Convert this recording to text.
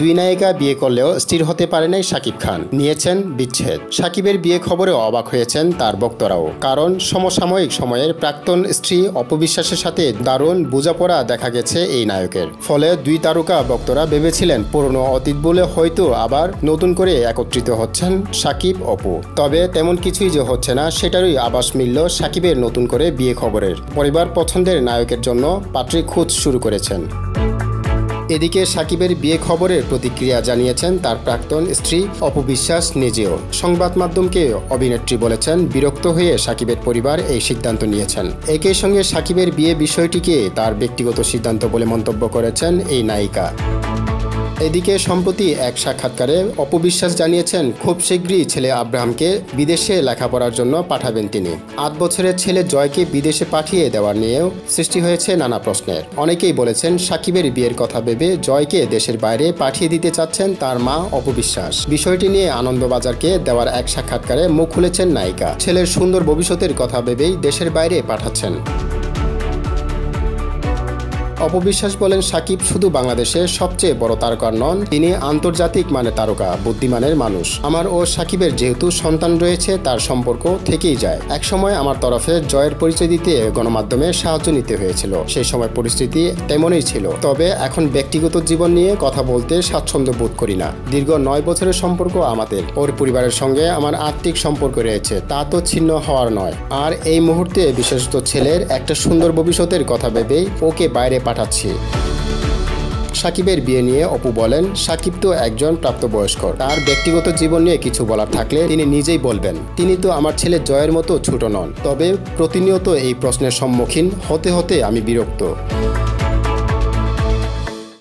দুই নায়িকা বিয়ে করলেও স্থির হতে পারে নাই শাকিব খান, নিয়েছেন বিচ্ছেদ। শাকিবের বিয়ে খবরে অবাক হয়েছেন তার ভক্তরাও, কারণ সমসাময়িক সময়ের প্রাক্তন স্ত্রী অপু বিশ্বাসের সাথে দারুণ বোঝাপড়া দেখা গেছে এই নায়কের। ফলে দুই তারকা ভক্তরা ভেবেছিলেন পুরনো অতীত বলে হয়তো আবার নতুন করে একত্রিত হচ্ছেন শাকিব অপু। তবে তেমন কিছুই যে হচ্ছে না সেটারই আভাস মিলল শাকিবের নতুন করে বিয়ে খবরের। পরিবার পছন্দের নায়কের জন্য পাত্রী খোঁজ শুরু করেছেন। এদিকে শাকিবের বিয়ে খবরের প্রতিক্রিয়া জানিয়েছেন তার প্রাক্তন স্ত্রী অপু বিশ্বাস নিজেও। সংবাদ মাধ্যমকে অভিনেত্রী বলেছেন বিরক্ত হয়ে শাকিবের পরিবার এই সিদ্ধান্ত নিয়েছেন। একই সঙ্গে শাকিবের বিয়ে বিষয়টিকে তার ব্যক্তিগত সিদ্ধান্ত বলে মন্তব্য করেছেন এই নায়িকা। এদিকে সম্প্রতি এক সাক্ষাৎকারে অপু বিশ্বাস জানিয়েছেন খুব শীঘ্রই ছেলে আব্রাহামকে বিদেশে লেখাপড়ার জন্য পাঠাবেন তিনি। ৮ বছরের ছেলে জয়কে বিদেশে পাঠিয়ে দেওয়ার নিয়েও সৃষ্টি হয়েছে নানা প্রশ্নের। অনেকেই বলেছেন শাকিবের বিয়ের কথা ভেবে জয়কে দেশের বাইরে পাঠিয়ে দিতে চাচ্ছেন তার মা অপু বিশ্বাস। বিষয়টি নিয়ে আনন্দবাজারকে দেওয়ার এক সাক্ষাৎকারে মুখ খুলেছেন নায়িকা। ছেলের সুন্দর ভবিষ্যতের কথা ভেবেই দেশের বাইরে পাঠাচ্ছেন। অপু বিশ্বাস বলেন শাকিব শুধু বাংলাদেশের সবচেয়ে বড় তারকা নন, তিনি আন্তর্জাতিক মানের তারকা, বুদ্ধিমানের মানুষ। আমার ও শাকিবের যেহেতু সন্তান রয়েছে তার সম্পর্ক থেকেই যায়। একসময় আমার তরফে জয়ের পরিচয় দিতে গণমাধ্যমে সাহায্য নিতে হয়েছিল, সেই সময় পরিস্থিতি তেমনই ছিল। তবে এখন ব্যক্তিগত জীবন নিয়ে কথা বলতে স্বাচ্ছন্দ্য বোধ করি না। দীর্ঘ 9 বছরের সম্পর্ক আমাদের। ওর পরিবারের সঙ্গে আমার আত্মিক সম্পর্ক রয়েছে, তা তো ছিন্ন হওয়ার নয়। আর এই মুহূর্তে বিশেষত ছেলের একটা সুন্দর ভবিষ্যতের কথা ভেবেই ওকে বাইরে পাঠাচ্ছি। শাকিবের বিয়ে নিয়ে অপু বলেন শাকিব তো একজন প্রাপ্তবয়স্ক, তার ব্যক্তিগত জীবন নিয়ে কিছু বলার থাকলে তিনি নিজেই বলবেন। তিনি তো আমার ছেলে জয়ের মতো ছোট নন। তবে প্রতিনিয়ত এই প্রশ্নের সম্মুখীন হতে হতে আমি বিরক্ত।